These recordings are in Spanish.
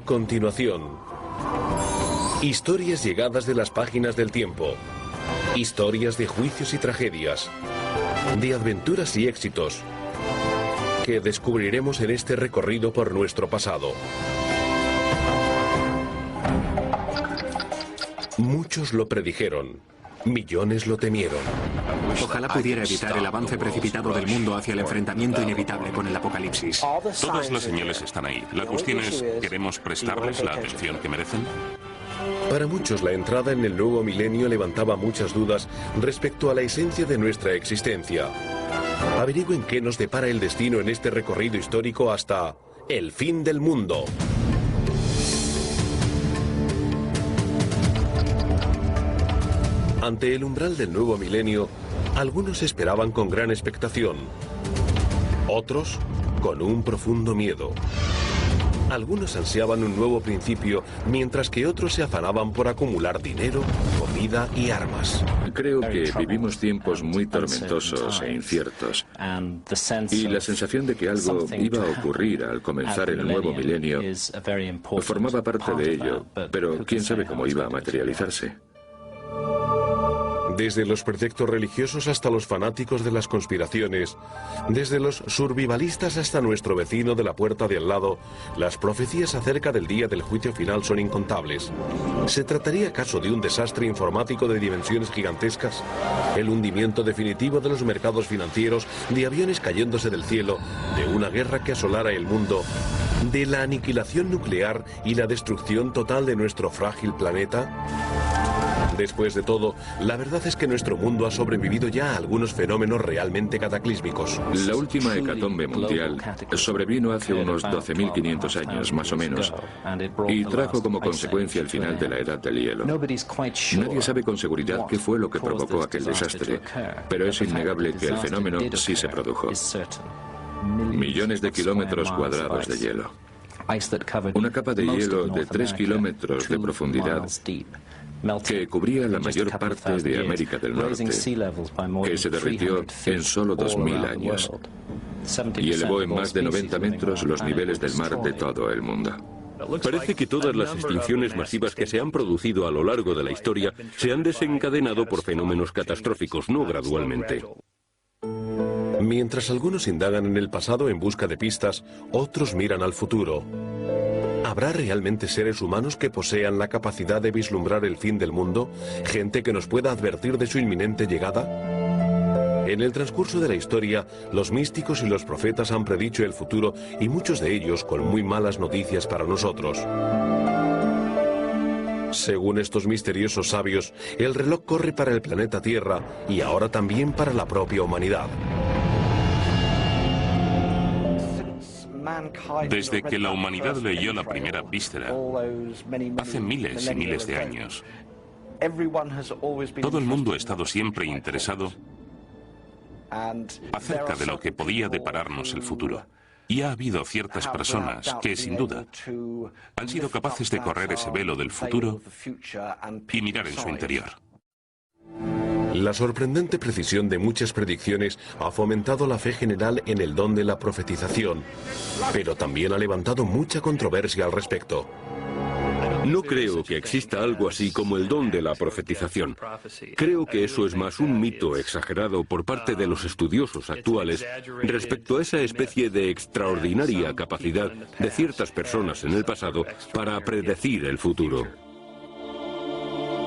continuación, historias llegadas de las páginas del tiempo, historias de juicios y tragedias, de aventuras y éxitos, que descubriremos en este recorrido por nuestro pasado. Muchos lo predijeron, millones lo temieron. Ojalá pudiera evitar el avance precipitado del mundo hacia el enfrentamiento inevitable con el apocalipsis. Todas las señales están ahí. La cuestión es, ¿queremos prestarles la atención que merecen? Para muchos, la entrada en el nuevo milenio levantaba muchas dudas respecto a la esencia de nuestra existencia. Averigüen qué nos depara el destino en este recorrido histórico hasta el fin del mundo. Ante el umbral del nuevo milenio, algunos esperaban con gran expectación, otros con un profundo miedo. Algunos ansiaban un nuevo principio, mientras que otros se afanaban por acumular dinero, comida y armas. Creo que vivimos tiempos muy tormentosos e inciertos. Y la sensación de que algo iba a ocurrir al comenzar el nuevo milenio formaba parte de ello, pero quién sabe cómo iba a materializarse. Desde los preceptos religiosos hasta los fanáticos de las conspiraciones, desde los survivalistas hasta nuestro vecino de la puerta de al lado, las profecías acerca del día del juicio final son incontables. ¿Se trataría acaso de un desastre informático de dimensiones gigantescas? ¿El hundimiento definitivo de los mercados financieros, de aviones cayéndose del cielo, de una guerra que asolara el mundo, de la aniquilación nuclear y la destrucción total de nuestro frágil planeta? Después de todo, la verdad es que nuestro mundo ha sobrevivido ya a algunos fenómenos realmente cataclísmicos. La última hecatombe mundial sobrevino hace unos 12.500 años, más o menos, y trajo como consecuencia el final de la Edad del Hielo. Nadie sabe con seguridad qué fue lo que provocó aquel desastre, pero es innegable que el fenómeno sí se produjo. Millones de kilómetros cuadrados de hielo. Una capa de hielo de 3 kilómetros de profundidad que cubría la mayor parte de América del Norte, que se derritió en solo 2000 años y elevó en más de 90 metros los niveles del mar de todo el mundo. Parece que todas las extinciones masivas que se han producido a lo largo de la historia se han desencadenado por fenómenos catastróficos, no gradualmente. Mientras algunos indagan en el pasado en busca de pistas, otros miran al futuro. ¿Habrá realmente seres humanos que posean la capacidad de vislumbrar el fin del mundo? ¿Gente que nos pueda advertir de su inminente llegada? En el transcurso de la historia, los místicos y los profetas han predicho el futuro y muchos de ellos con muy malas noticias para nosotros. Según estos misteriosos sabios, el reloj corre para el planeta Tierra y ahora también para la propia humanidad. Desde que la humanidad leyó la primera víscera, hace miles y miles de años, todo el mundo ha estado siempre interesado acerca de lo que podía depararnos el futuro. Y ha habido ciertas personas que, sin duda, han sido capaces de correr ese velo del futuro y mirar en su interior. La sorprendente precisión de muchas predicciones ha fomentado la fe general en el don de la profetización, pero también ha levantado mucha controversia al respecto. No creo que exista algo así como el don de la profetización. Creo que eso es más un mito exagerado por parte de los estudiosos actuales respecto a esa especie de extraordinaria capacidad de ciertas personas en el pasado para predecir el futuro.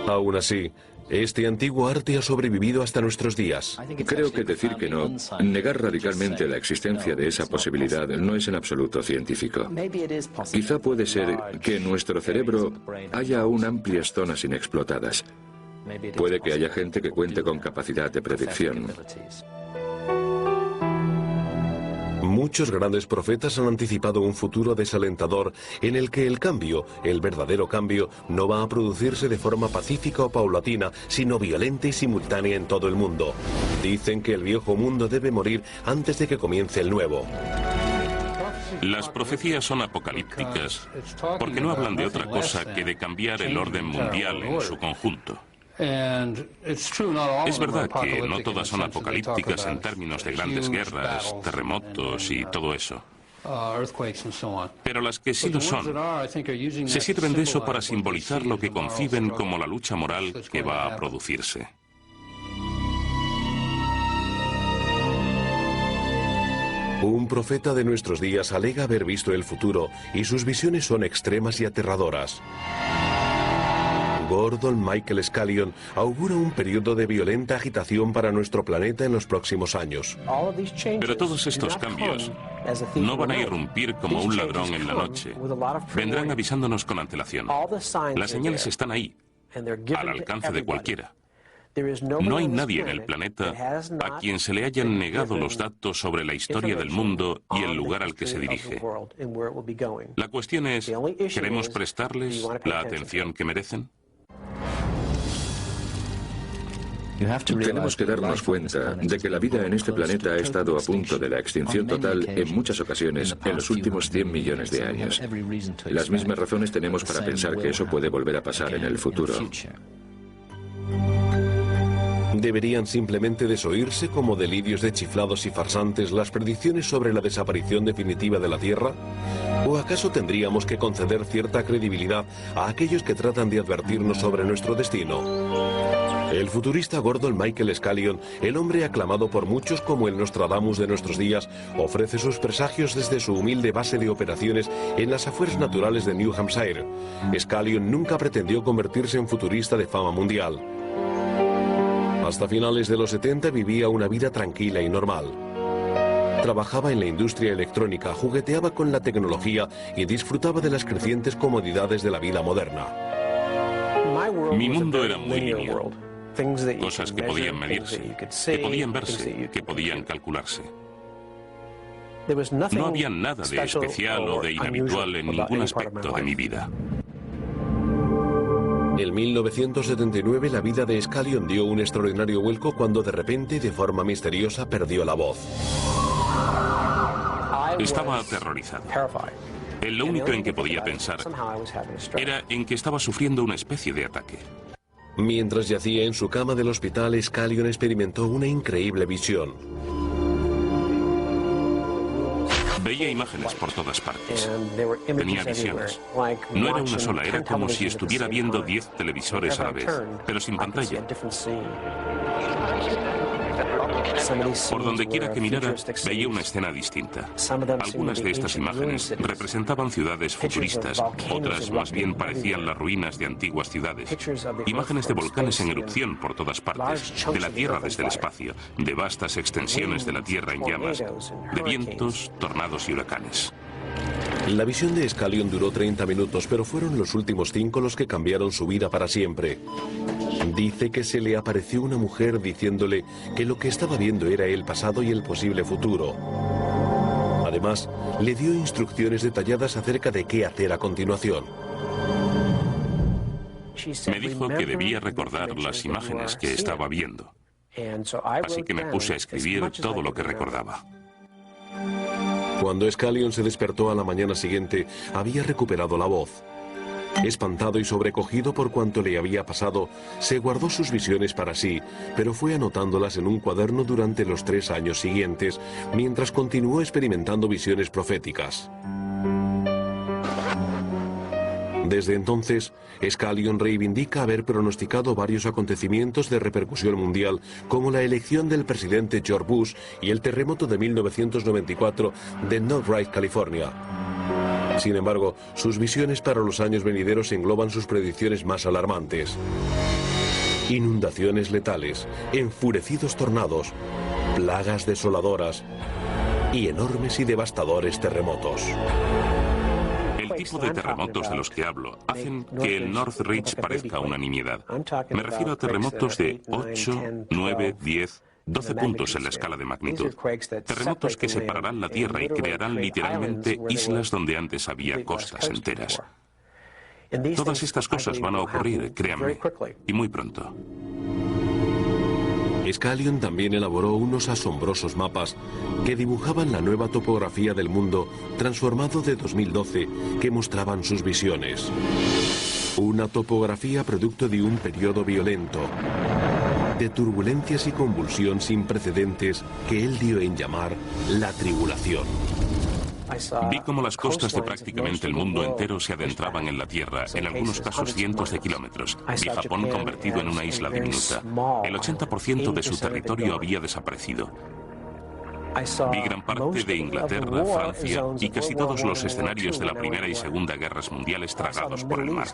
Aún así, este antiguo arte ha sobrevivido hasta nuestros días. Creo que decir que no, negar radicalmente la existencia de esa posibilidad no es en absoluto científico. Quizá puede ser que en nuestro cerebro haya aún amplias zonas inexplotadas. Puede que haya gente que cuente con capacidad de predicción. Muchos grandes profetas han anticipado un futuro desalentador en el que el cambio, el verdadero cambio, no va a producirse de forma pacífica o paulatina, sino violenta y simultánea en todo el mundo. Dicen que el viejo mundo debe morir antes de que comience el nuevo. Las profecías son apocalípticas porque no hablan de otra cosa que de cambiar el orden mundial en su conjunto. Es verdad que no todas son apocalípticas en términos de grandes guerras, terremotos y todo eso. Pero las que sí lo son, se sirven de eso para simbolizar lo que conciben como la lucha moral que va a producirse. Un profeta de nuestros días alega haber visto el futuro y sus visiones son extremas y aterradoras. Gordon Michael Scallion augura un periodo de violenta agitación para nuestro planeta en los próximos años. Pero todos estos cambios no van a irrumpir como un ladrón en la noche. Vendrán avisándonos con antelación. Las señales están ahí, al alcance de cualquiera. No hay nadie en el planeta a quien se le hayan negado los datos sobre la historia del mundo y el lugar al que se dirige. La cuestión es, ¿queremos prestarles la atención que merecen? Tenemos que darnos cuenta de que la vida en este planeta ha estado a punto de la extinción total en muchas ocasiones en los últimos 100 millones de años. Las mismas razones tenemos para pensar que eso puede volver a pasar en el futuro. ¿Deberían simplemente desoírse como delirios de chiflados y farsantes las predicciones sobre la desaparición definitiva de la Tierra? ¿O acaso tendríamos que conceder cierta credibilidad a aquellos que tratan de advertirnos sobre nuestro destino? El futurista Gordon Michael Scallion, el hombre aclamado por muchos como el Nostradamus de nuestros días, ofrece sus presagios desde su humilde base de operaciones en las afueras naturales de New Hampshire. Scallion nunca pretendió convertirse en futurista de fama mundial. Hasta finales de los 70 vivía una vida tranquila y normal. Trabajaba en la industria electrónica, jugueteaba con la tecnología y disfrutaba de las crecientes comodidades de la vida moderna. Mi mundo era muy lineal. Cosas que podían medirse, que podían verse, que podían calcularse. No había nada de especial o de inhabitual en ningún aspecto de mi vida. En 1979 la vida de Scallion dio un extraordinario vuelco cuando de repente, de forma misteriosa, perdió la voz. Estaba aterrorizado. Lo único en que podía pensar era en que estaba sufriendo una especie de ataque. Mientras yacía en su cama del hospital, Scallion experimentó una increíble visión. Veía imágenes por todas partes. Tenía visiones. No era una sola, era como si estuviera viendo 10 televisores a la vez, pero sin pantalla. Por donde quiera que mirara, veía una escena distinta. Algunas de estas imágenes representaban ciudades futuristas, otras más bien parecían las ruinas de antiguas ciudades. Imágenes de volcanes en erupción por todas partes, de la Tierra desde el espacio, de vastas extensiones de la Tierra en llamas, de vientos, tornados y huracanes. La visión de Scallion duró 30 minutos, pero fueron los últimos 5 los que cambiaron su vida para siempre. Dice que se le apareció una mujer diciéndole que lo que estaba viendo era el pasado y el posible futuro. Además, le dio instrucciones detalladas acerca de qué hacer a continuación. Me dijo que debía recordar las imágenes que estaba viendo. Así que me puse a escribir todo lo que recordaba. Cuando Scallion se despertó a la mañana siguiente, había recuperado la voz. Espantado y sobrecogido por cuanto le había pasado, se guardó sus visiones para sí, pero fue anotándolas en un cuaderno durante los 3 años siguientes, mientras continuó experimentando visiones proféticas. Desde entonces, Scallion reivindica haber pronosticado varios acontecimientos de repercusión mundial, como la elección del presidente George Bush y el terremoto de 1994 de Northridge, California. Sin embargo, sus visiones para los años venideros engloban sus predicciones más alarmantes. Inundaciones letales, enfurecidos tornados, plagas desoladoras y enormes y devastadores terremotos. El tipo de terremotos de los que hablo hacen que el Northridge parezca una nimiedad. Me refiero a terremotos de 8, 9, 10, 12 puntos en la escala de magnitud. Terremotos que separarán la Tierra y crearán literalmente islas donde antes había costas enteras. Todas estas cosas van a ocurrir, créanme, y muy pronto. Scallion también elaboró unos asombrosos mapas que dibujaban la nueva topografía del mundo transformado de 2012 que mostraban sus visiones. Una topografía producto de un periodo violento, de turbulencias y convulsión sin precedentes que él dio en llamar la tribulación. Vi cómo las costas de prácticamente el mundo entero se adentraban en la Tierra, en algunos casos cientos de kilómetros. Vi Japón convertido en una isla diminuta. El 80% de su territorio había desaparecido. Vi gran parte de Inglaterra, Francia y casi todos los escenarios de la Primera y Segunda Guerras Mundiales tragados por el mar.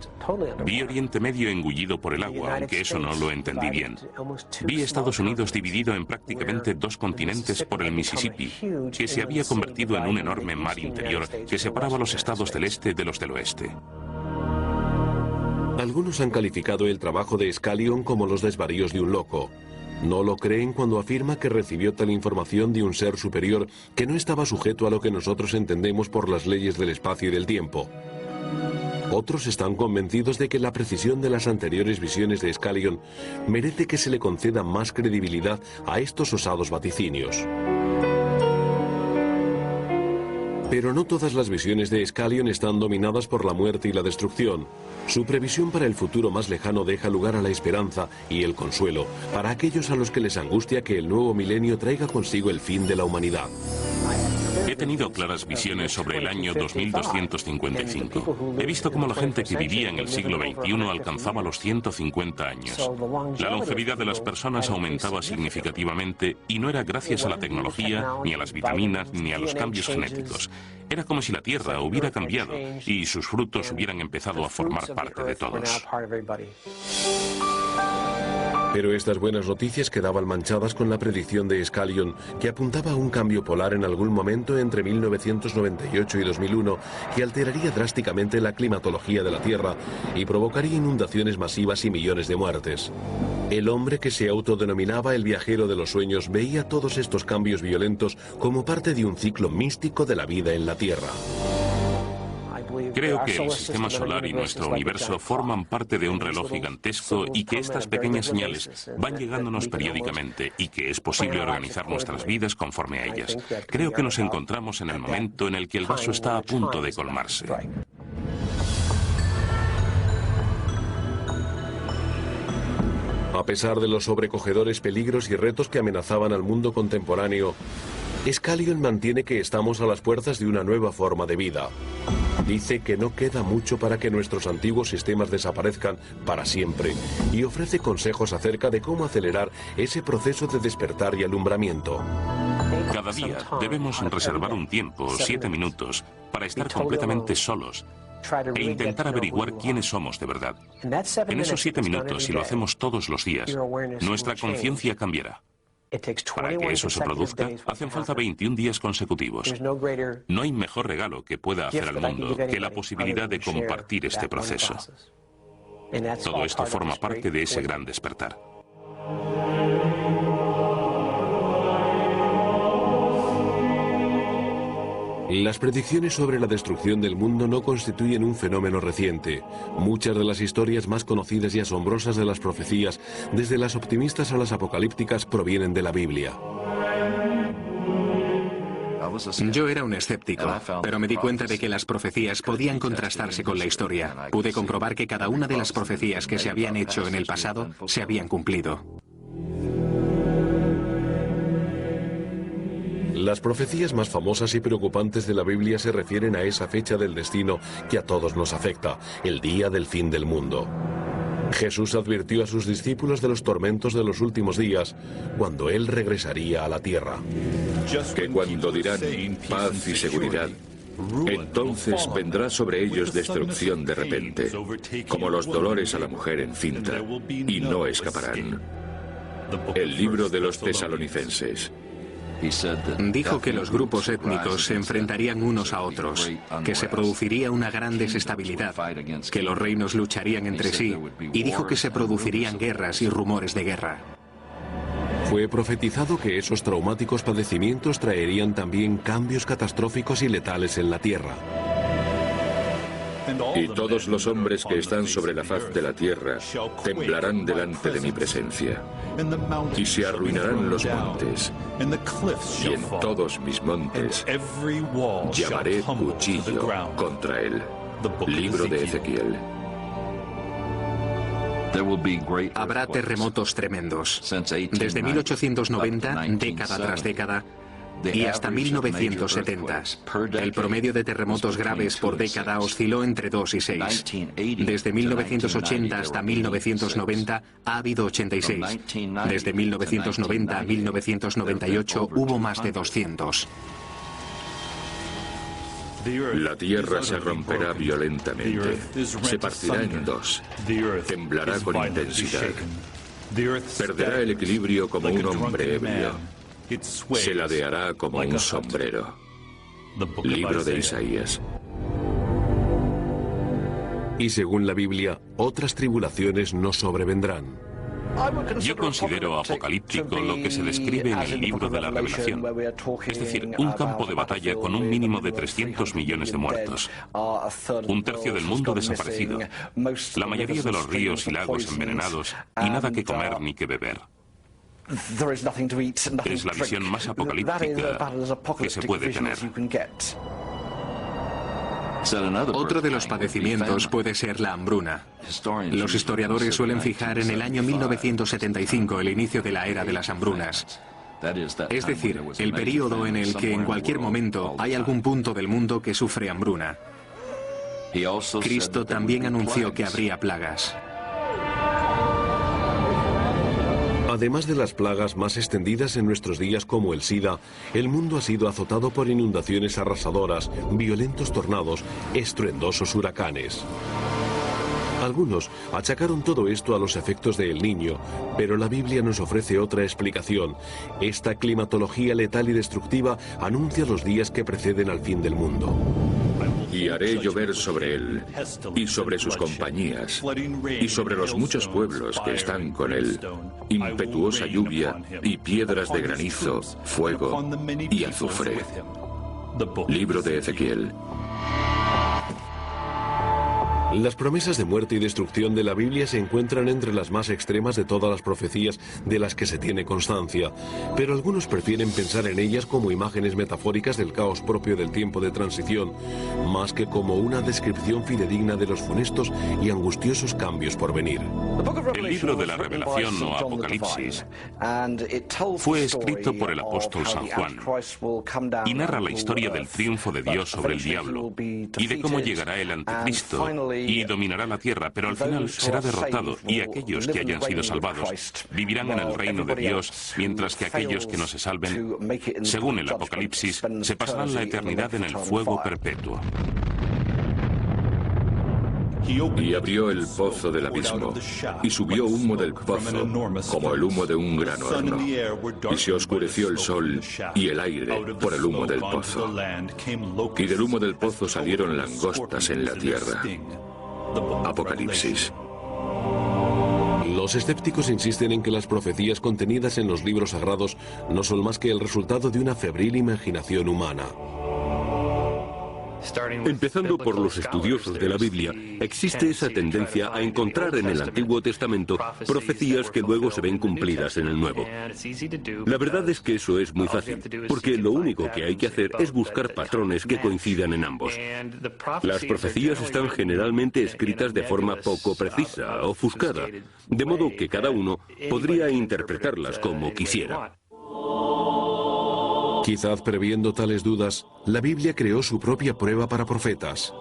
Vi Oriente Medio engullido por el agua, aunque eso no lo entendí bien. Vi Estados Unidos dividido en prácticamente dos continentes por el Mississippi, que se había convertido en un enorme mar interior que separaba los estados del este de los del oeste. Algunos han calificado el trabajo de Scallion como los desvaríos de un loco. No lo creen cuando afirma que recibió tal información de un ser superior que no estaba sujeto a lo que nosotros entendemos por las leyes del espacio y del tiempo. Otros están convencidos de que la precisión de las anteriores visiones de Scallion merece que se le conceda más credibilidad a estos osados vaticinios. Pero no todas las visiones de Scallion están dominadas por la muerte y la destrucción. Su previsión para el futuro más lejano deja lugar a la esperanza y el consuelo para aquellos a los que les angustia que el nuevo milenio traiga consigo el fin de la humanidad. He tenido claras visiones sobre el año 2255. He visto cómo la gente que vivía en el siglo XXI alcanzaba los 150 años. La longevidad de las personas aumentaba significativamente y no era gracias a la tecnología, ni a las vitaminas, ni a los cambios genéticos. Era como si la Tierra hubiera cambiado y sus frutos hubieran empezado a formar parte de todos. Pero estas buenas noticias quedaban manchadas con la predicción de Scallion, que apuntaba a un cambio polar en algún momento entre 1998 y 2001, que alteraría drásticamente la climatología de la Tierra y provocaría inundaciones masivas y millones de muertes. El hombre que se autodenominaba el viajero de los sueños veía todos estos cambios violentos como parte de un ciclo místico de la vida en la Tierra. Creo que el sistema solar y nuestro universo forman parte de un reloj gigantesco y que estas pequeñas señales van llegándonos periódicamente y que es posible organizar nuestras vidas conforme a ellas. Creo que nos encontramos en el momento en el que el vaso está a punto de colmarse. A pesar de los sobrecogedores peligros y retos que amenazaban al mundo contemporáneo, Scallion mantiene que estamos a las puertas de una nueva forma de vida. Dice que no queda mucho para que nuestros antiguos sistemas desaparezcan para siempre y ofrece consejos acerca de cómo acelerar ese proceso de despertar y alumbramiento. Cada día debemos reservar un tiempo, 7 minutos, para estar completamente solos e intentar averiguar quiénes somos de verdad. En esos 7 minutos, si lo hacemos todos los días, nuestra conciencia cambiará. Para que eso se produzca, hacen falta 21 días consecutivos. No hay mejor regalo que pueda hacer al mundo que la posibilidad de compartir este proceso. Todo esto forma parte de ese gran despertar. Las predicciones sobre la destrucción del mundo no constituyen un fenómeno reciente. Muchas de las historias más conocidas y asombrosas de las profecías, desde las optimistas a las apocalípticas, provienen de la Biblia. Yo era un escéptico, pero me di cuenta de que las profecías podían contrastarse con la historia. Pude comprobar que cada una de las profecías que se habían hecho en el pasado se habían cumplido. Las profecías más famosas y preocupantes de la Biblia se refieren a esa fecha del destino que a todos nos afecta, el día del fin del mundo. Jesús advirtió a sus discípulos de los tormentos de los últimos días, cuando Él regresaría a la tierra. Que cuando dirán paz y seguridad, entonces vendrá sobre ellos destrucción de repente, como los dolores a la mujer encinta, y no escaparán. El libro de los Tesalonicenses. Dijo que los grupos étnicos se enfrentarían unos a otros, que se produciría una gran desestabilidad, que los reinos lucharían entre sí, y dijo que se producirían guerras y rumores de guerra. Fue profetizado que esos traumáticos padecimientos traerían también cambios catastróficos y letales en la tierra. Y todos los hombres que están sobre la faz de la tierra temblarán delante de mi presencia. Y se arruinarán los montes, y en todos mis montes llamaré cuchillo contra él. Libro de Ezequiel. Habrá terremotos tremendos. Desde 1890, década tras década, y hasta 1970. El promedio de terremotos graves por década osciló entre 2 y 6. Desde 1980 hasta 1990 ha habido 86. Desde 1990 a 1998 hubo más de 200. La tierra se romperá violentamente, se partirá en dos, temblará con intensidad, perderá el equilibrio como un hombre ebrio, se ladeará como un sombrero. Libro de Isaías. Y según la Biblia, otras tribulaciones no sobrevendrán. Yo considero apocalíptico lo que se describe en el libro de la Revelación, es decir, un campo de batalla con un mínimo de 300 millones de muertos, un tercio del mundo desaparecido, la mayoría de los ríos y lagos envenenados y nada que comer ni que beber. Es la visión más apocalíptica que se puede tener. Otro de los padecimientos puede ser la hambruna. Los historiadores suelen fijar en el año 1975 el inicio de la era de las hambrunas. Es decir, el período en el que en cualquier momento hay algún punto del mundo que sufre hambruna. Cristo también anunció que habría plagas. Además de las plagas más extendidas en nuestros días como el SIDA, el mundo ha sido azotado por inundaciones arrasadoras, violentos tornados, estruendosos huracanes. Algunos achacaron todo esto a los efectos de El Niño, pero la Biblia nos ofrece otra explicación. Esta climatología letal y destructiva anuncia los días que preceden al fin del mundo. Y haré llover sobre él, y sobre sus compañías, y sobre los muchos pueblos que están con él, impetuosa lluvia, y piedras de granizo, fuego y azufre. Libro de Ezequiel. Las promesas de muerte y destrucción de la Biblia se encuentran entre las más extremas de todas las profecías de las que se tiene constancia, pero algunos prefieren pensar en ellas como imágenes metafóricas del caos propio del tiempo de transición, más que como una descripción fidedigna de los funestos y angustiosos cambios por venir. El libro de la Revelación o Apocalipsis fue escrito por el apóstol San Juan y narra la historia del triunfo de Dios sobre el diablo y de cómo llegará el anticristo y dominará la tierra, pero al final será derrotado y aquellos que hayan sido salvados vivirán en el reino de Dios, mientras que aquellos que no se salven, según el Apocalipsis, se pasarán la eternidad en el fuego perpetuo. Y abrió el pozo del abismo, y subió humo del pozo, como el humo de un gran horno. Y se oscureció el sol y el aire por el humo del pozo. Y del humo del pozo salieron langostas en la tierra. Apocalipsis. Los escépticos insisten en que las profecías contenidas en los libros sagrados no son más que el resultado de una febril imaginación humana. Empezando por los estudiosos de la Biblia, existe esa tendencia a encontrar en el Antiguo Testamento profecías que luego se ven cumplidas en el Nuevo. La verdad es que eso es muy fácil, porque lo único que hay que hacer es buscar patrones que coincidan en ambos. Las profecías están generalmente escritas de forma poco precisa, ofuscada, de modo que cada uno podría interpretarlas como quisiera. Quizás previendo tales dudas, la Biblia creó su propia prueba para profetas.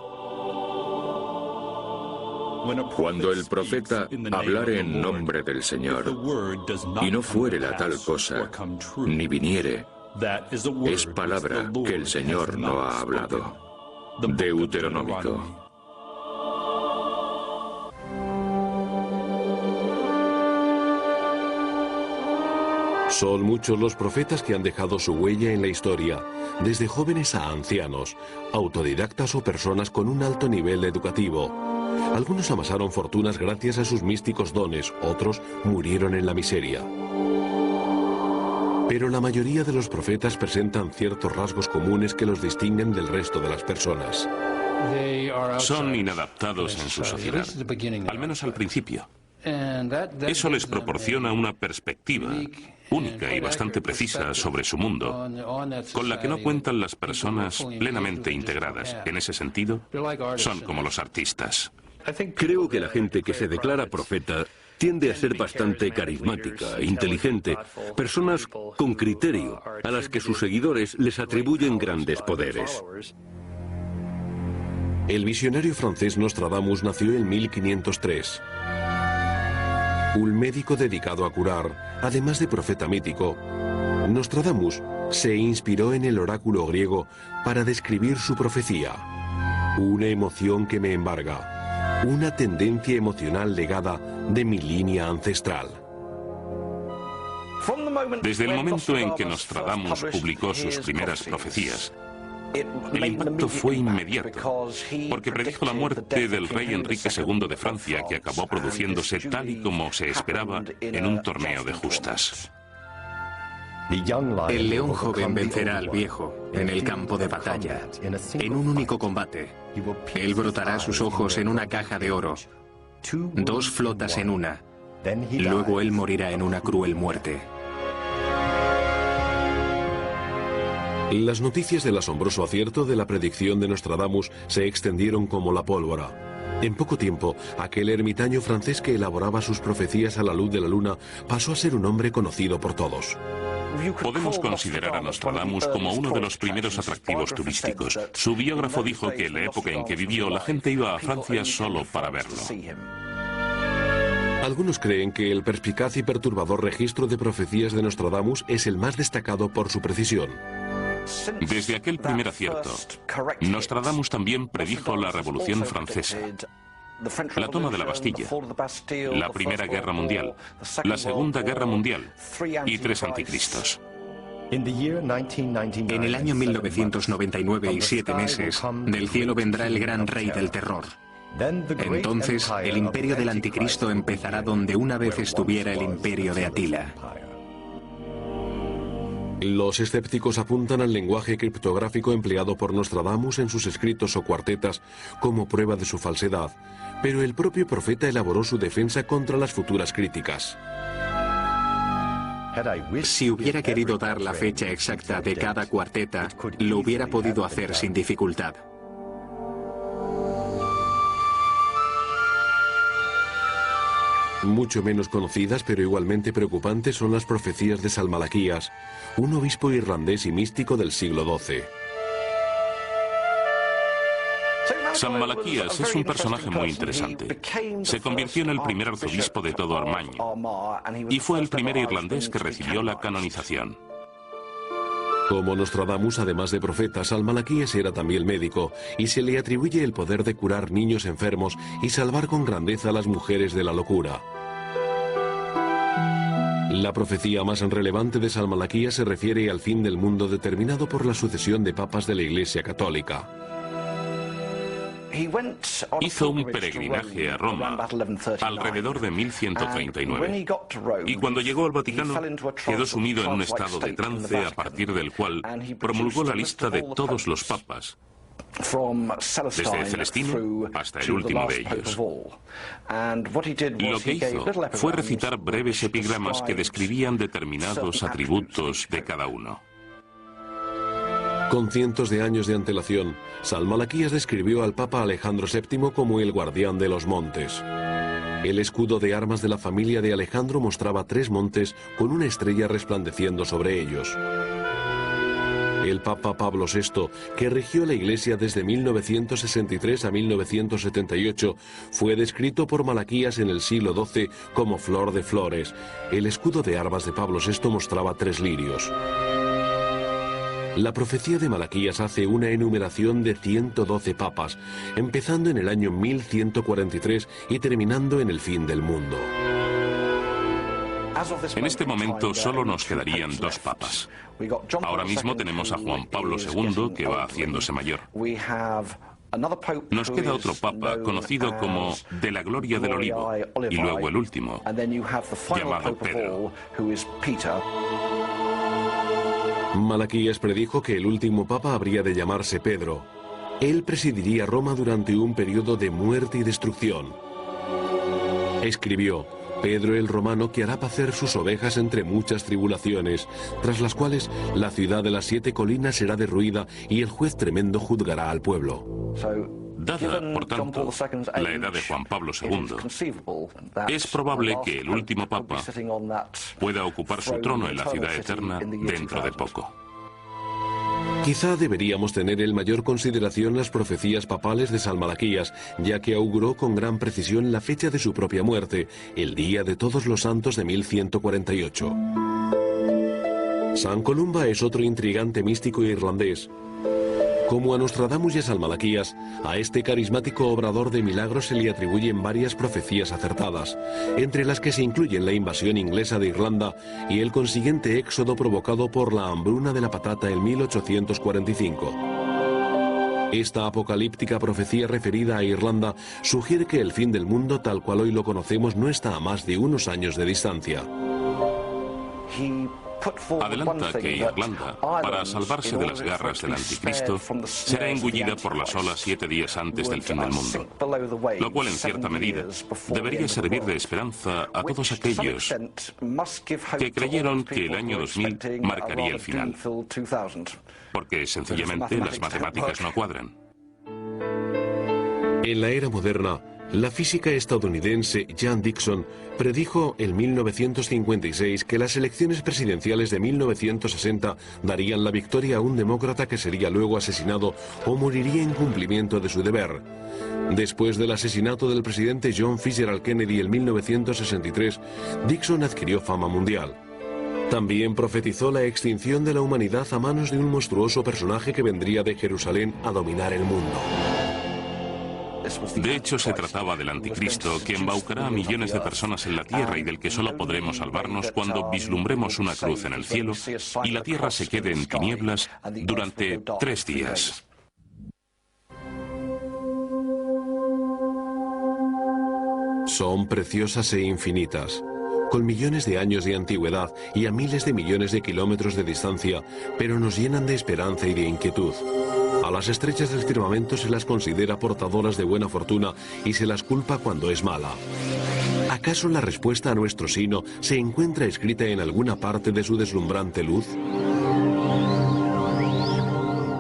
Cuando el profeta hablare en nombre del Señor, y no fuere la tal cosa, ni viniere, es palabra que el Señor no ha hablado. Deuteronómico. Son muchos los profetas que han dejado su huella en la historia, desde jóvenes a ancianos, autodidactas o personas con un alto nivel educativo. Algunos amasaron fortunas gracias a sus místicos dones, otros murieron en la miseria. Pero la mayoría de los profetas presentan ciertos rasgos comunes que los distinguen del resto de las personas. Son inadaptados en su sociedad, al menos al principio. Eso les proporciona una perspectiva única y bastante precisa sobre su mundo, con la que no cuentan las personas plenamente integradas. En ese sentido, son como los artistas. Creo que la gente que se declara profeta tiende a ser bastante carismática, inteligente, personas con criterio, a las que sus seguidores les atribuyen grandes poderes. El visionario francés Nostradamus nació en 1503. Un médico dedicado a curar, además de profeta mítico, Nostradamus se inspiró en el oráculo griego para describir su profecía. Una emoción que me embarga, una tendencia emocional legada de mi línea ancestral. Desde el momento en que Nostradamus publicó sus primeras profecías, el impacto fue inmediato, porque predijo la muerte del rey Enrique II de Francia, que acabó produciéndose tal y como se esperaba en un torneo de justas. El león joven vencerá al viejo en el campo de batalla, en un único combate. Él brotará sus ojos en una caja de oro, 2 flotas en una. Luego él morirá en una cruel muerte. Las noticias del asombroso acierto de la predicción de Nostradamus se extendieron como la pólvora. En poco tiempo, aquel ermitaño francés que elaboraba sus profecías a la luz de la luna pasó a ser un hombre conocido por todos. Podemos considerar a Nostradamus como uno de los primeros atractivos turísticos. Su biógrafo dijo que en la época en que vivió la gente iba a Francia solo para verlo. Algunos creen que el perspicaz y perturbador registro de profecías de Nostradamus es el más destacado por su precisión. Desde aquel primer acierto, Nostradamus también predijo la Revolución Francesa, la toma de la Bastilla, la Primera Guerra Mundial, la Segunda Guerra Mundial y 3 anticristos. En el año 1999 y 7 meses, del cielo vendrá el gran rey del terror. Entonces, el imperio del anticristo empezará donde una vez estuviera el imperio de Atila. Los escépticos apuntan al lenguaje criptográfico empleado por Nostradamus en sus escritos o cuartetas como prueba de su falsedad, pero el propio profeta elaboró su defensa contra las futuras críticas. Si hubiera querido dar la fecha exacta de cada cuarteta, lo hubiera podido hacer sin dificultad. Mucho menos conocidas, pero igualmente preocupantes, son las profecías de San Malaquías, un obispo irlandés y místico del siglo XII. San Malaquías es un personaje muy interesante. Se convirtió en el primer arzobispo de todo Armagh y fue el primer irlandés que recibió la canonización. Como Nostradamus, además de profeta, San Malaquías era también médico y se le atribuye el poder de curar niños enfermos y salvar con grandeza a las mujeres de la locura. La profecía más relevante de San Malaquías se refiere al fin del mundo determinado por la sucesión de papas de la Iglesia Católica. Hizo un peregrinaje a Roma alrededor de 1139 y cuando llegó al Vaticano quedó sumido en un estado de trance a partir del cual promulgó la lista de todos los papas, desde Celestino hasta el último de ellos. Lo que hizo fue recitar breves epigramas que describían determinados atributos de cada uno. Con cientos de años de antelación, San Malaquías describió al Papa Alejandro VII como el guardián de los montes. El escudo de armas de la familia de Alejandro mostraba 3 montes con una estrella resplandeciendo sobre ellos. El Papa Pablo VI, que rigió la Iglesia desde 1963 a 1978, fue descrito por Malaquías en el siglo XII como flor de flores. El escudo de armas de Pablo VI mostraba 3 lirios. La profecía de Malaquías hace una enumeración de 112 papas, empezando en el año 1143 y terminando en el fin del mundo. En este momento solo nos quedarían 2 papas. Ahora mismo tenemos a Juan Pablo II, que va haciéndose mayor. Nos queda otro papa conocido como de la gloria del olivo, y luego el último, llamado Pedro. Malaquías predijo que el último papa habría de llamarse Pedro. Él presidiría Roma durante un periodo de muerte y destrucción. Escribió: Pedro el Romano, que hará pacer sus ovejas entre muchas tribulaciones, tras las cuales la ciudad de las 7 colinas será derruida y el juez tremendo juzgará al pueblo. Dada, por tanto, la edad de Juan Pablo II, es probable que el último papa pueda ocupar su trono en la ciudad eterna dentro de poco. Quizá deberíamos tener en mayor consideración las profecías papales de San Malaquías, ya que auguró con gran precisión la fecha de su propia muerte, el día de Todos los Santos de 1148. San Columba es otro intrigante místico irlandés. Como a Nostradamus y a San Malaquías, a este carismático obrador de milagros se le atribuyen varias profecías acertadas, entre las que se incluyen la invasión inglesa de Irlanda y el consiguiente éxodo provocado por la hambruna de la patata en 1845. Esta apocalíptica profecía referida a Irlanda sugiere que el fin del mundo tal cual hoy lo conocemos no está a más de unos años de distancia. Adelanta que Irlanda, para salvarse de las garras del anticristo, será engullida por las olas 7 días antes del fin del mundo, lo cual en cierta medida debería servir de esperanza a todos aquellos que creyeron que el año 2000 marcaría el final, porque sencillamente las matemáticas no cuadran. En la era moderna, la física estadounidense Jan Dixon predijo en 1956 que las elecciones presidenciales de 1960 darían la victoria a un demócrata que sería luego asesinado o moriría en cumplimiento de su deber. Después del asesinato del presidente John Fitzgerald Kennedy en 1963, Dixon adquirió fama mundial. También profetizó la extinción de la humanidad a manos de un monstruoso personaje que vendría de Jerusalén a dominar el mundo. De hecho, se trataba del anticristo, que embaucará a millones de personas en la tierra y del que solo podremos salvarnos cuando vislumbremos una cruz en el cielo y la tierra se quede en tinieblas durante 3 días. Son preciosas e infinitas. Con millones de años de antigüedad y a miles de millones de kilómetros de distancia, pero nos llenan de esperanza y de inquietud. A las estrellas del firmamento se las considera portadoras de buena fortuna y se las culpa cuando es mala. ¿Acaso la respuesta a nuestro sino se encuentra escrita en alguna parte de su deslumbrante luz?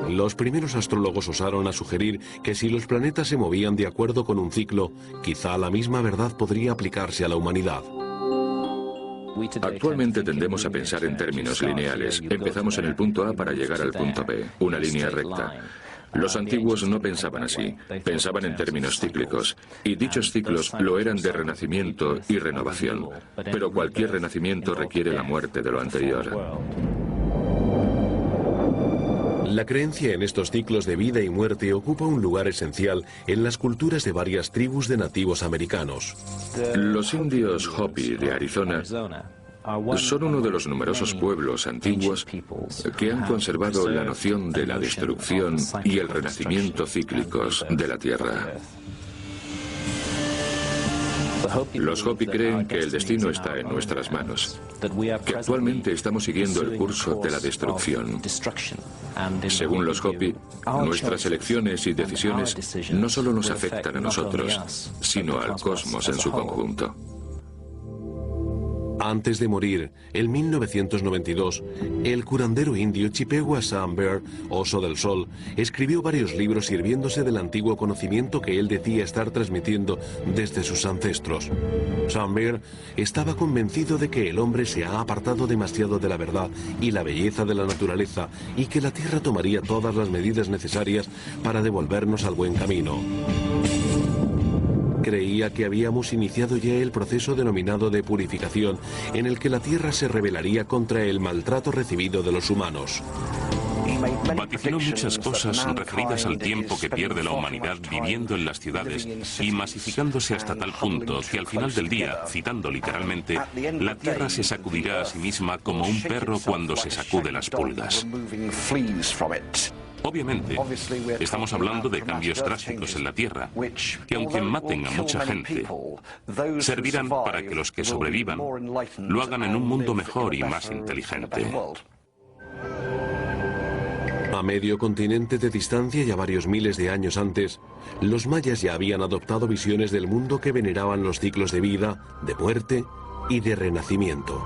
Los primeros astrólogos osaron a sugerir que si los planetas se movían de acuerdo con un ciclo, quizá la misma verdad podría aplicarse a la humanidad. Actualmente tendemos a pensar en términos lineales. Empezamos en el punto A para llegar al punto B, una línea recta. Los antiguos no pensaban así, pensaban en términos cíclicos, y dichos ciclos lo eran de renacimiento y renovación. Pero cualquier renacimiento requiere la muerte de lo anterior. La creencia en estos ciclos de vida y muerte ocupa un lugar esencial en las culturas de varias tribus de nativos americanos. Los indios Hopi de Arizona son uno de los numerosos pueblos antiguos que han conservado la noción de la destrucción y el renacimiento cíclicos de la Tierra. Los Hopi creen que el destino está en nuestras manos, que actualmente estamos siguiendo el curso de la destrucción. Según los Hopi, nuestras elecciones y decisiones no solo nos afectan a nosotros, sino al cosmos en su conjunto. Antes de morir, en 1992, el curandero indio Chippewa Sam Bear, Oso del Sol, escribió varios libros sirviéndose del antiguo conocimiento que él decía estar transmitiendo desde sus ancestros. Sam Bear estaba convencido de que el hombre se ha apartado demasiado de la verdad y la belleza de la naturaleza y que la Tierra tomaría todas las medidas necesarias para devolvernos al buen camino. Creía que habíamos iniciado ya el proceso denominado de purificación, en el que la Tierra se rebelaría contra el maltrato recibido de los humanos. Vaticinó muchas cosas referidas al tiempo que pierde la humanidad viviendo en las ciudades y masificándose hasta tal punto que al final del día, citando literalmente, la Tierra se sacudirá a sí misma como un perro cuando se sacude las pulgas. Obviamente, estamos hablando de cambios drásticos en la Tierra, que aunque maten a mucha gente, servirán para que los que sobrevivan lo hagan en un mundo mejor y más inteligente. A medio continente de distancia y a varios miles de años antes, los mayas ya habían adoptado visiones del mundo que veneraban los ciclos de vida, de muerte y de renacimiento.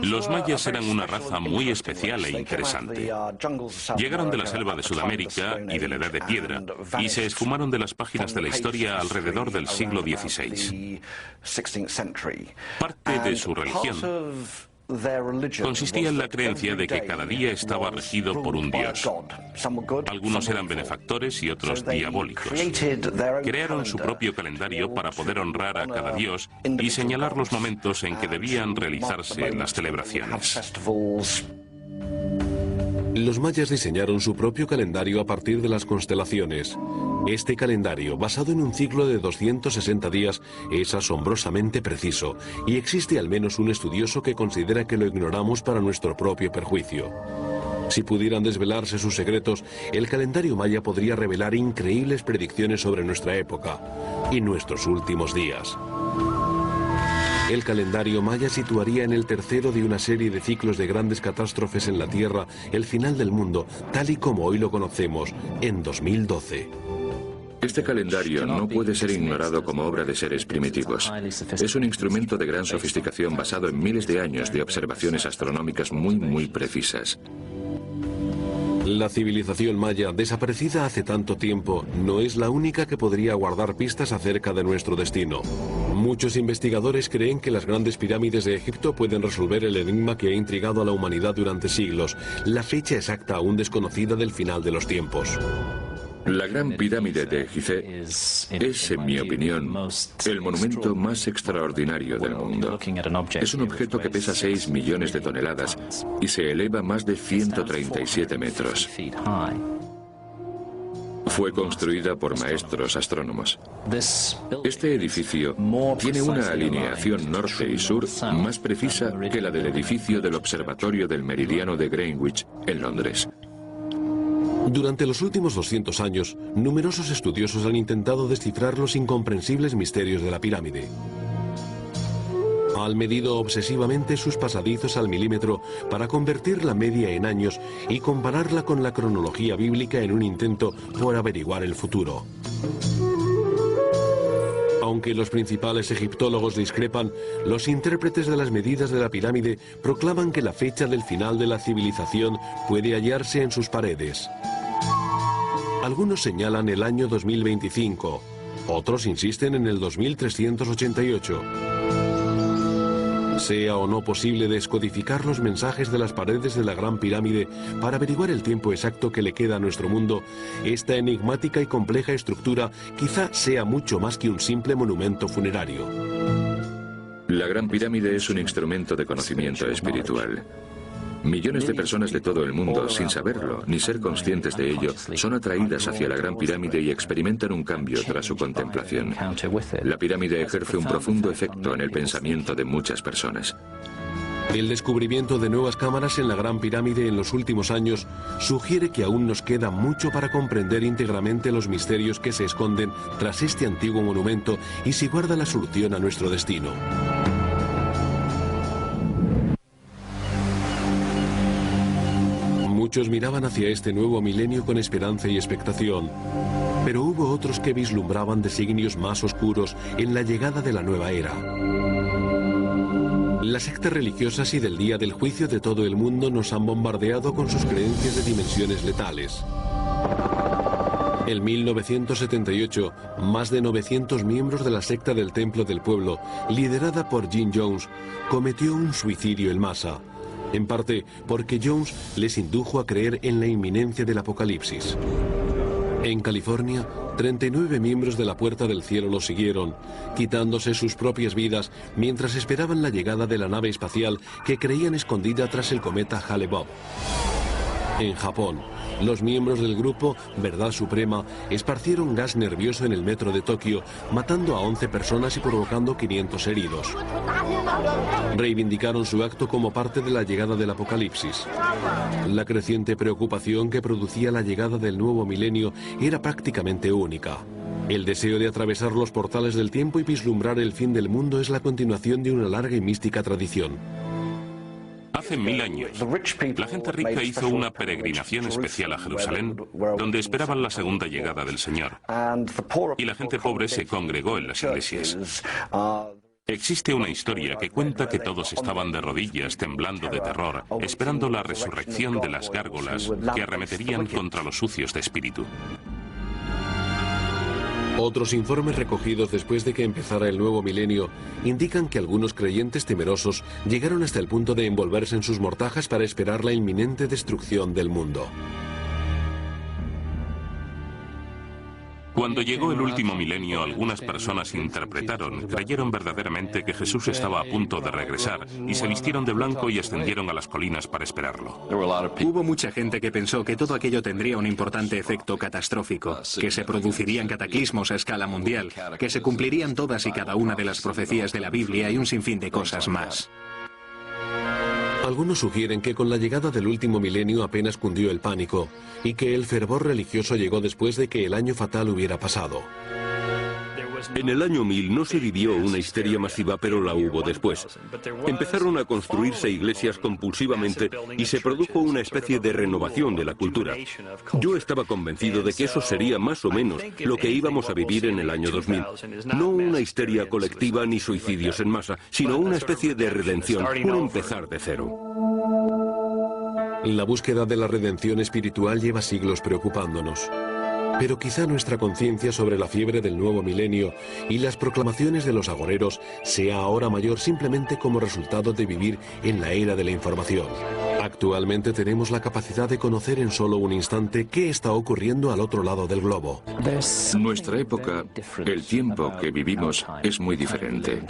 Los mayas eran una raza muy especial e interesante. Llegaron de la selva de Sudamérica y de la Edad de Piedra y se esfumaron de las páginas de la historia alrededor del siglo XVI. Parte de su religión consistía en la creencia de que cada día estaba regido por un dios. Algunos eran benefactores y otros diabólicos. Crearon su propio calendario para poder honrar a cada dios y señalar los momentos en que debían realizarse las celebraciones. Los mayas diseñaron su propio calendario a partir de las constelaciones. Este calendario, basado en un ciclo de 260 días, es asombrosamente preciso, y existe al menos un estudioso que considera que lo ignoramos para nuestro propio perjuicio. Si pudieran desvelarse sus secretos, el calendario maya podría revelar increíbles predicciones sobre nuestra época y nuestros últimos días. El calendario maya situaría en el tercero de una serie de ciclos de grandes catástrofes en la Tierra el final del mundo, tal y como hoy lo conocemos, en 2012. Este calendario no puede ser ignorado como obra de seres primitivos. Es un instrumento de gran sofisticación basado en miles de años de observaciones astronómicas muy precisas. La civilización maya, desaparecida hace tanto tiempo, no es la única que podría guardar pistas acerca de nuestro destino. Muchos investigadores creen que las grandes pirámides de Egipto pueden resolver el enigma que ha intrigado a la humanidad durante siglos, la fecha exacta aún desconocida del final de los tiempos. La Gran Pirámide de Gizeh es, en mi opinión, el monumento más extraordinario del mundo. Es un objeto que pesa 6 millones de toneladas y se eleva más de 137 metros. Fue construida por maestros astrónomos. Este edificio tiene una alineación norte y sur más precisa que la del edificio del Observatorio del Meridiano de Greenwich, en Londres. Durante los últimos 200 años, numerosos estudiosos han intentado descifrar los incomprensibles misterios de la pirámide. Han medido obsesivamente sus pasadizos al milímetro para convertir la media en años y compararla con la cronología bíblica en un intento por averiguar el futuro. Aunque los principales egiptólogos discrepan, los intérpretes de las medidas de la pirámide proclaman que la fecha del final de la civilización puede hallarse en sus paredes. Algunos señalan el año 2025, otros insisten en el 2388. Sea o no posible descodificar los mensajes de las paredes de la Gran Pirámide para averiguar el tiempo exacto que le queda a nuestro mundo, esta enigmática y compleja estructura quizá sea mucho más que un simple monumento funerario. La Gran Pirámide es un instrumento de conocimiento espiritual. Millones de personas de todo el mundo, sin saberlo ni ser conscientes de ello, son atraídas hacia la Gran Pirámide y experimentan un cambio tras su contemplación. La pirámide ejerce un profundo efecto en el pensamiento de muchas personas. El descubrimiento de nuevas cámaras en la Gran Pirámide en los últimos años sugiere que aún nos queda mucho para comprender íntegramente los misterios que se esconden tras este antiguo monumento y si guarda la solución a nuestro destino. Muchos miraban hacia este nuevo milenio con esperanza y expectación, pero hubo otros que vislumbraban designios más oscuros en la llegada de la nueva era. Las sectas religiosas y del día del juicio de todo el mundo nos han bombardeado con sus creencias de dimensiones letales. En 1978, más de 900 miembros de la secta del Templo del Pueblo, liderada por Jim Jones, cometió un suicidio en masa. En parte porque Jones les indujo a creer en la inminencia del apocalipsis. En California, 39 miembros de la Puerta del Cielo lo siguieron, quitándose sus propias vidas mientras esperaban la llegada de la nave espacial que creían escondida tras el cometa Hale-Bopp. En Japón, los miembros del grupo Verdad Suprema esparcieron gas nervioso en el metro de Tokio, matando a 11 personas y provocando 500 heridos. Reivindicaron su acto como parte de la llegada del apocalipsis. La creciente preocupación que producía la llegada del nuevo milenio era prácticamente única. El deseo de atravesar los portales del tiempo y vislumbrar el fin del mundo es la continuación de una larga y mística tradición. Hace 1000 años, la gente rica hizo una peregrinación especial a Jerusalén, donde esperaban la segunda llegada del Señor. Y la gente pobre se congregó en las iglesias. Existe una historia que cuenta que todos estaban de rodillas, temblando de terror, esperando la resurrección de las gárgolas que arremeterían contra los sucios de espíritu. Otros informes recogidos después de que empezara el nuevo milenio indican que algunos creyentes temerosos llegaron hasta el punto de envolverse en sus mortajas para esperar la inminente destrucción del mundo. Cuando llegó el último milenio, algunas personas creyeron verdaderamente que Jesús estaba a punto de regresar y se vistieron de blanco y ascendieron a las colinas para esperarlo. Hubo mucha gente que pensó que todo aquello tendría un importante efecto catastrófico, que se producirían cataclismos a escala mundial, que se cumplirían todas y cada una de las profecías de la Biblia y un sinfín de cosas más. Algunos sugieren que con la llegada del último milenio apenas cundió el pánico y que el fervor religioso llegó después de que el año fatal hubiera pasado. En el año 1000 no se vivió una histeria masiva, pero la hubo después. Empezaron a construirse iglesias compulsivamente y se produjo una especie de renovación de la cultura. Yo estaba convencido de que eso sería más o menos lo que íbamos a vivir en el año 2000. No una histeria colectiva ni suicidios en masa, sino una especie de redención, un empezar de cero. La búsqueda de la redención espiritual lleva siglos preocupándonos. Pero quizá nuestra conciencia sobre la fiebre del nuevo milenio y las proclamaciones de los agoreros sea ahora mayor simplemente como resultado de vivir en la era de la información. Actualmente tenemos la capacidad de conocer en solo un instante qué está ocurriendo al otro lado del globo. Nuestra época, el tiempo que vivimos, es muy diferente.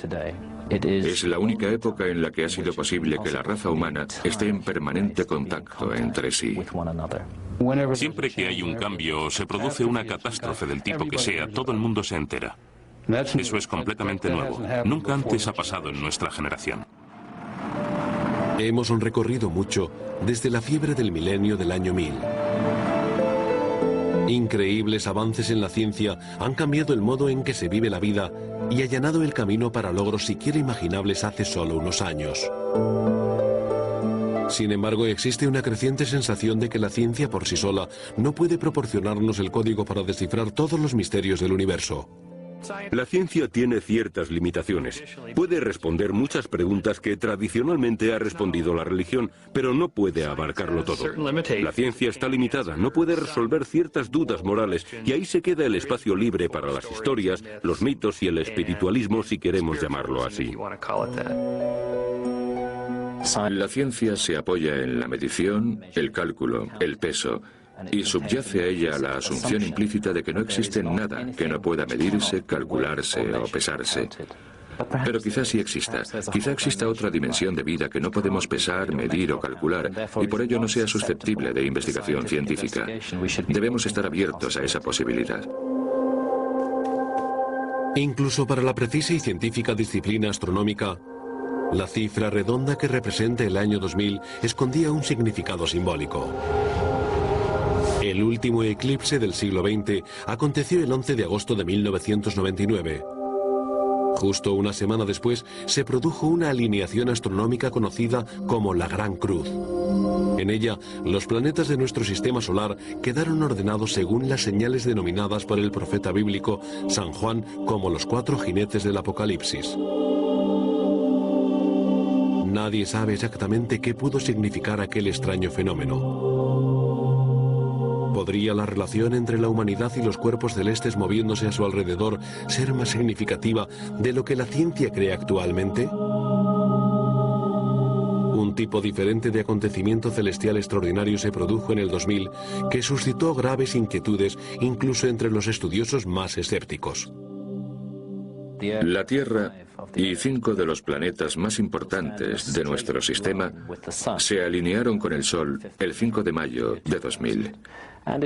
Es la única época en la que ha sido posible que la raza humana esté en permanente contacto entre sí. Siempre que hay un cambio o se produce una catástrofe del tipo que sea, todo el mundo se entera. Eso es completamente nuevo. Nunca antes ha pasado en nuestra generación. Hemos recorrido mucho desde la fiebre del milenio del año 1000. Increíbles avances en la ciencia han cambiado el modo en que se vive la vida y allanado el camino para logros siquiera imaginables hace solo unos años. Sin embargo, existe una creciente sensación de que la ciencia por sí sola no puede proporcionarnos el código para descifrar todos los misterios del universo. La ciencia tiene ciertas limitaciones. Puede responder muchas preguntas que tradicionalmente ha respondido la religión, pero no puede abarcarlo todo. La ciencia está limitada, no puede resolver ciertas dudas morales, y ahí se queda el espacio libre para las historias, los mitos y el espiritualismo, si queremos llamarlo así. La ciencia se apoya en la medición, el cálculo, el peso, y subyace a ella la asunción implícita de que no existe nada que no pueda medirse, calcularse o pesarse. Pero quizás sí exista. Quizá exista otra dimensión de vida que no podemos pesar, medir o calcular, y por ello no sea susceptible de investigación científica. Debemos estar abiertos a esa posibilidad. Incluso para la precisa y científica disciplina astronómica, la cifra redonda que representa el año 2000 escondía un significado simbólico. El último eclipse del siglo XX aconteció el 11 de agosto de 1999. Justo una semana después se produjo una alineación astronómica conocida como la Gran Cruz. En ella, los planetas de nuestro sistema solar quedaron ordenados según las señales denominadas por el profeta bíblico San Juan como los 4 jinetes del Apocalipsis. Nadie sabe exactamente qué pudo significar aquel extraño fenómeno. ¿Podría la relación entre la humanidad y los cuerpos celestes moviéndose a su alrededor ser más significativa de lo que la ciencia cree actualmente? Un tipo diferente de acontecimiento celestial extraordinario se produjo en el 2000 que suscitó graves inquietudes incluso entre los estudiosos más escépticos. La Tierra y 5 de los planetas más importantes de nuestro sistema se alinearon con el Sol el 5 de mayo de 2000.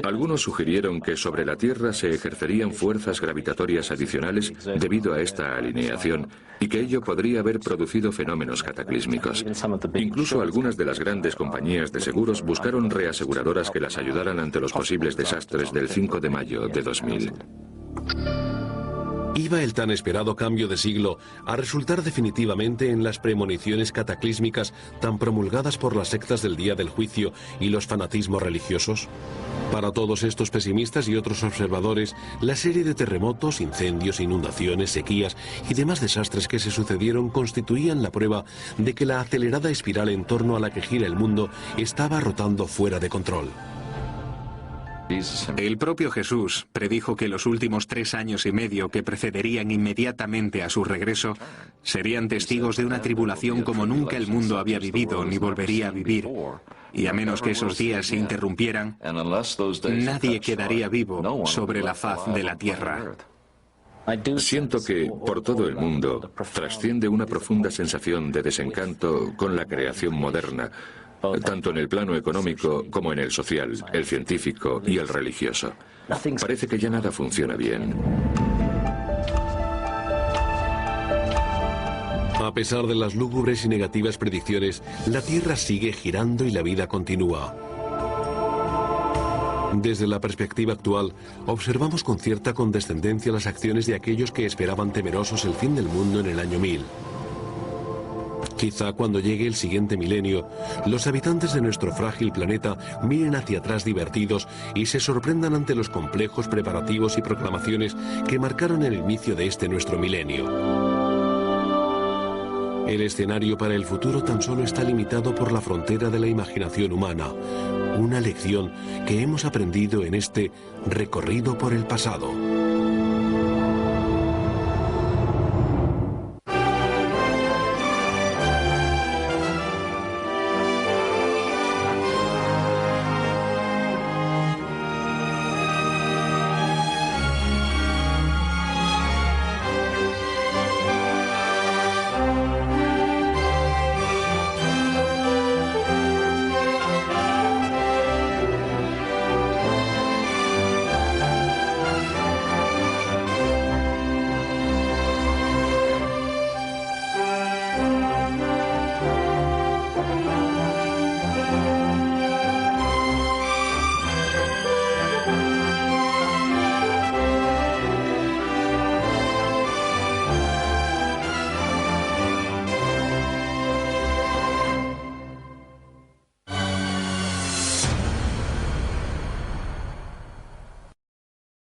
Algunos sugirieron que sobre la Tierra se ejercerían fuerzas gravitatorias adicionales debido a esta alineación y que ello podría haber producido fenómenos cataclísmicos. Incluso algunas de las grandes compañías de seguros buscaron reaseguradoras que las ayudaran ante los posibles desastres del 5 de mayo de 2000. Iba el tan esperado cambio de siglo a resultar definitivamente en las premoniciones cataclísmicas tan promulgadas por las sectas del día del juicio y los fanatismos religiosos. Para todos estos pesimistas y otros observadores, la serie de terremotos, incendios, inundaciones, sequías y demás desastres que se sucedieron constituían la prueba de que la acelerada espiral en torno a la que gira el mundo estaba rotando fuera de control. El propio Jesús predijo que los últimos 3 años y medio que precederían inmediatamente a su regreso serían testigos de una tribulación como nunca el mundo había vivido ni volvería a vivir. Y a menos que esos días se interrumpieran, nadie quedaría vivo sobre la faz de la tierra. Siento que, por todo el mundo, trasciende una profunda sensación de desencanto con la creación moderna, tanto en el plano económico como en el social, el científico y el religioso. Parece que ya nada funciona bien. A pesar de las lúgubres y negativas predicciones, la Tierra sigue girando y la vida continúa. Desde la perspectiva actual, observamos con cierta condescendencia las acciones de aquellos que esperaban temerosos el fin del mundo en el año 1000. Quizá cuando llegue el siguiente milenio, los habitantes de nuestro frágil planeta miren hacia atrás divertidos y se sorprendan ante los complejos preparativos y proclamaciones que marcaron el inicio de este nuestro milenio. El escenario para el futuro tan solo está limitado por la frontera de la imaginación humana, una lección que hemos aprendido en este recorrido por el pasado.